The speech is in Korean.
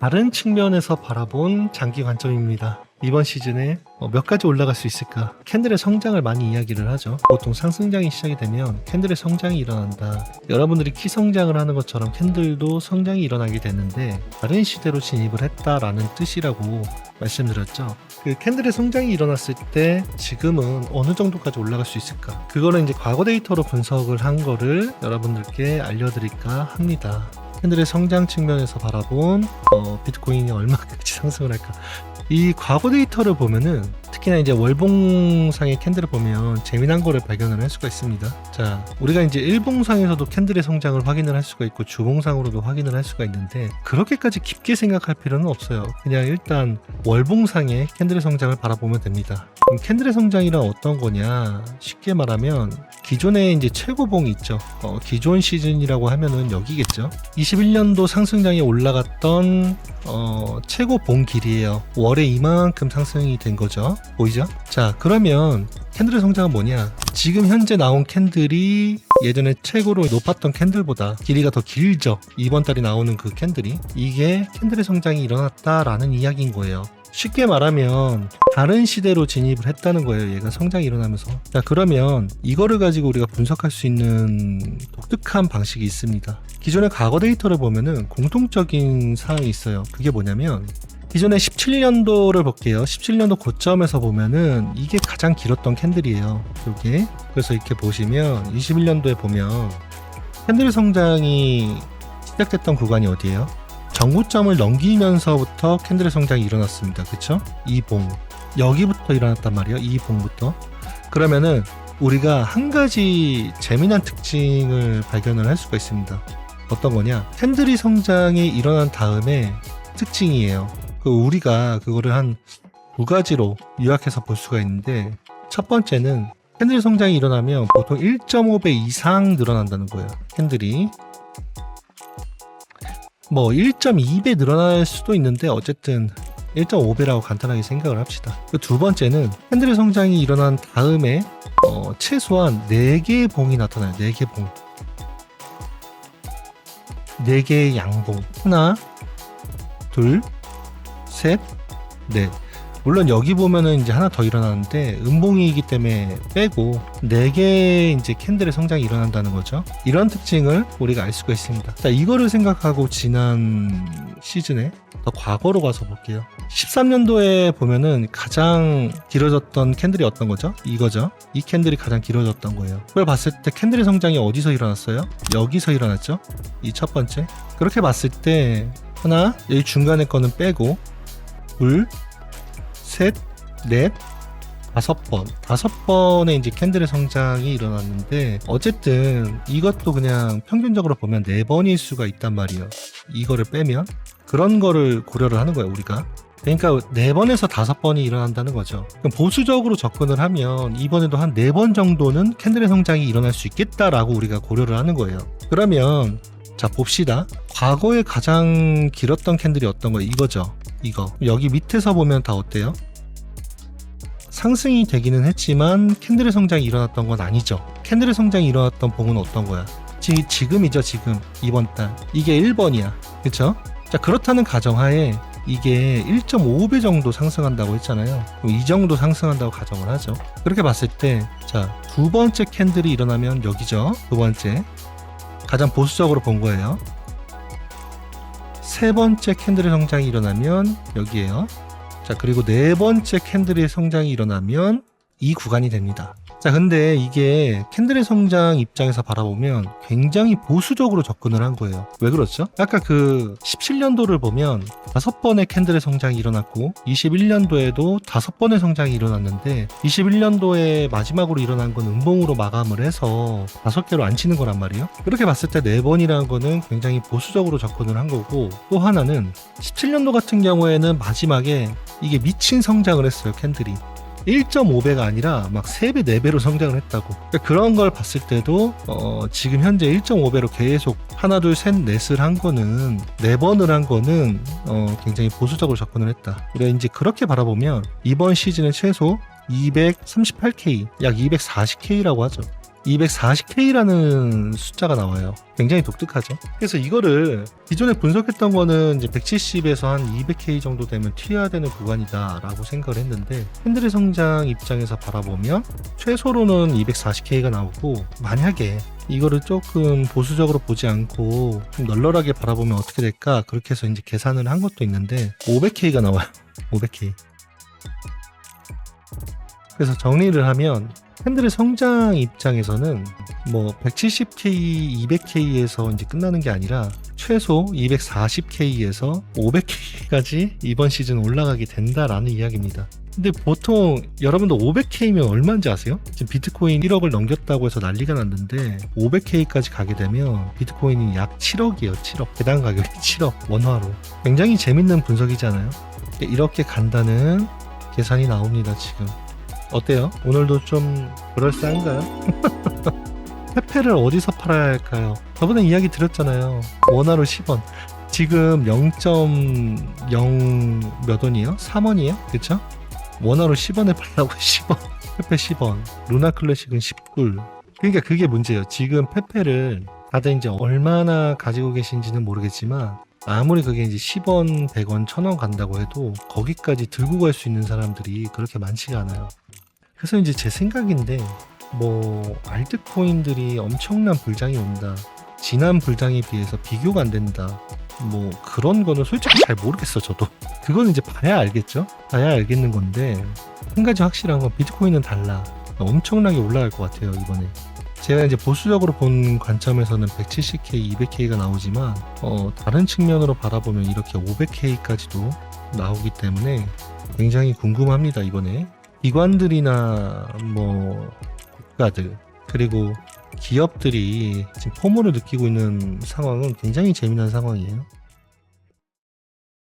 다른 측면에서 바라본 장기 관점입니다. 이번 시즌에 몇 가지 올라갈 수 있을까? 캔들의 성장을 많이 이야기를 하죠. 보통 상승장이 시작이 되면 캔들의 성장이 일어난다. 여러분들이 키 성장을 하는 것처럼 캔들도 성장이 일어나게 되는데 다른 시대로 진입을 했다라는 뜻이라고 말씀드렸죠. 그 캔들의 성장이 일어났을 때 지금은 어느 정도까지 올라갈 수 있을까? 그거는 이제 과거 데이터로 분석을 한 거를 여러분들께 알려드릴까 합니다. 캔들의 성장 측면에서 바라본 비트코인이 얼마까지 상승을 할까? 이 과거 데이터를 보면은 특히나 이제 월봉상의 캔들을 보면 재미난 거를 발견을 할 수가 있습니다. 자, 우리가 이제 일봉상에서도 캔들의 성장을 확인을 할 수가 있고 주봉상으로도 확인을 할 수가 있는데 그렇게까지 깊게 생각할 필요는 없어요. 그냥 일단 월봉상의 캔들의 성장을 바라보면 됩니다. 그럼 캔들의 성장이란 어떤 거냐? 쉽게 말하면 기존에 이제 최고봉이 있죠. 기존 시즌이라고 하면은 여기겠죠. 21년도 상승장에 올라갔던 최고봉 길이에요. 월에 이만큼 상승이 된 거죠. 보이죠? 자, 그러면 캔들의 성장은 뭐냐? 지금 현재 나온 캔들이 예전에 최고로 높았던 캔들보다 길이가 더 길죠. 이번 달에 나오는 그 캔들이. 이게 캔들의 성장이 일어났다라는 이야기인 거예요. 쉽게 말하면 다른 시대로 진입을 했다는 거예요. 얘가 성장이 일어나면서. 자, 그러면 이거를 가지고 우리가 분석할 수 있는 독특한 방식이 있습니다. 기존의 과거 데이터를 보면은 공통적인 사항이 있어요. 그게 뭐냐면 기존에 17년도를 볼게요. 17년도 고점에서 보면은 이게 가장 길었던 캔들이에요. 이게. 그래서 이렇게 보시면 21년도에 보면 캔들의 성장이 시작됐던 구간이 어디예요? 정고점을 넘기면서부터 캔들의 성장이 일어났습니다. 그쵸? 이 봉. 여기부터 일어났단 말이에요. 이 봉부터. 그러면은 우리가 한 가지 재미난 특징을 발견을 할 수가 있습니다. 어떤 거냐? 캔들이 성장이 일어난 다음에 특징이에요. 우리가 그거를 한 두 가지로 요약해서 볼 수가 있는데 첫 번째는 캔들 성장이 일어나면 보통 1.5배 이상 늘어난다는 거예요. 캔들이 뭐 1.2배 늘어날 수도 있는데 어쨌든 1.5배라고 간단하게 생각을 합시다. 두 번째는 캔들의 성장이 일어난 다음에 최소한 4개의 봉이 나타나요. 4개 봉. 4개의 양봉. 하나, 둘, 셋, 넷. 물론 여기 보면은 이제 하나 더 일어나는데 음봉이기 때문에 빼고 4개의 이제 캔들의 성장이 일어난다는 거죠. 이런 특징을 우리가 알 수가 있습니다. 자, 이거를 생각하고 지난 시즌에 더 과거로 가서 볼게요. 13년도에 보면은 가장 길어졌던 캔들이 어떤 거죠? 이거죠. 이 캔들이 가장 길어졌던 거예요. 그걸 봤을 때 캔들의 성장이 어디서 일어났어요? 여기서 일어났죠. 이 첫 번째. 그렇게 봤을 때 하나, 여기 중간에 거는 빼고 둘, 셋, 넷, 5번. 5번의 이제 캔들의 성장이 일어났는데 어쨌든 이것도 그냥 평균적으로 보면 4번일 수가 있단 말이에요. 이거를 빼면 그런 거를 고려를 하는 거예요, 우리가. 그러니까 4번에서 5번이 일어난다는 거죠. 그럼 보수적으로 접근을 하면 이번에도 한 4번 정도는 캔들의 성장이 일어날 수 있겠다라고 우리가 고려를 하는 거예요. 그러면 자, 봅시다. 과거에 가장 길었던 캔들이 어떤 거예요? 이거죠. 이거. 여기 밑에서 보면 다 어때요? 상승이 되기는 했지만 캔들의 성장이 일어났던 건 아니죠. 캔들의 성장이 일어났던 봉은 어떤 거야? 지금이죠. 지금 이번 달. 이게 1번이야. 그쵸? 자, 그렇다는 가정하에 이게 1.5배 정도 상승한다고 했잖아요. 그럼 이 정도 상승한다고 가정을 하죠. 그렇게 봤을 때 자, 두 번째 캔들이 일어나면 여기죠. 두 번째. 가장 보수적으로 본 거예요. 세 번째 캔들의 성장이 일어나면 여기에요. 자, 그리고 네 번째 캔들의 성장이 일어나면 이 구간이 됩니다. 자, 근데 이게 캔들의 성장 입장에서 바라보면 굉장히 보수적으로 접근을 한 거예요. 왜 그렇죠? 아까 그 17년도를 보면 5번의 캔들의 성장이 일어났고 21년도에도 5번의 성장이 일어났는데 21년도에 마지막으로 일어난 건 음봉으로 마감을 해서 5개로 안 치는 거란 말이에요. 그렇게 봤을 때 4번이라는 거는 굉장히 보수적으로 접근을 한 거고 또 하나는 17년도 같은 경우에는 마지막에 이게 미친 성장을 했어요. 캔들이. 1.5배가 아니라 막 3배, 4배로 성장을 했다고. 그러니까 그런 걸 봤을 때도 지금 현재 1.5배로 계속 하나, 둘, 셋, 넷을 한 거는 4번을 한 거는 굉장히 보수적으로 접근을 했다. 그래 이제 그렇게 바라보면 이번 시즌에 최소 238K, 약 240K라고 하죠. 240K라는 숫자가 나와요. 굉장히 독특하죠. 그래서 이거를 기존에 분석했던 거는 이제 170에서 한 200K 정도 되면 튀어야 되는 구간이다 라고 생각을 했는데, 캔들의 성장 입장에서 바라보면 최소로는 240K가 나오고, 만약에 이거를 조금 보수적으로 보지 않고 좀 널널하게 바라보면 어떻게 될까, 그렇게 해서 이제 계산을 한 것도 있는데 500K가 나와요. 500K. 그래서 정리를 하면 캔들의 성장 입장에서는 뭐 170K, 200K에서 이제 끝나는 게 아니라 최소 240K에서 500K까지 이번 시즌 올라가게 된다라는 이야기입니다. 근데 보통 여러분도 500K면 얼마인지 아세요? 지금 비트코인 1억을 넘겼다고 해서 난리가 났는데 500K까지 가게 되면 비트코인이 약 7억이에요. 7억. 배당 가격이 7억 원화로. 굉장히 재밌는 분석이잖아요. 이렇게 간다는 계산이 나옵니다. 지금 어때요? 오늘도 좀 그럴싸한가요? 페페를 어디서 팔아야 할까요? 저번에 이야기 드렸잖아요. 원화로 10원. 지금 0.0 몇 원이에요? 3원이에요? 그쵸? 원화로 10원에 팔라고. 10원. 페페 10원. 루나 클래식은 10불. 그러니까 그게 문제예요. 지금 페페를 다들 이제 얼마나 가지고 계신지는 모르겠지만, 아무리 그게 이제 10원, 100원, 1000원 간다고 해도 거기까지 들고 갈 수 있는 사람들이 그렇게 많지가 않아요. 그래서 이제 제 생각인데, 뭐 알트코인들이 엄청난 불장이 온다, 지난 불장에 비해서 비교가 안 된다, 뭐 그런 거는 솔직히 잘 모르겠어. 저도 그건 이제 봐야 알겠죠. 봐야 알겠는 건데, 한 가지 확실한 건 비트코인은 달라. 엄청나게 올라갈 것 같아요 이번에. 제가 이제 보수적으로 본 관점에서는 170K, 200K가 나오지만 다른 측면으로 바라보면 이렇게 500K까지도 나오기 때문에 굉장히 궁금합니다. 이번에 기관들이나 뭐 국가들, 그리고 기업들이 지금 포모를 느끼고 있는 상황은 굉장히 재미난 상황이에요.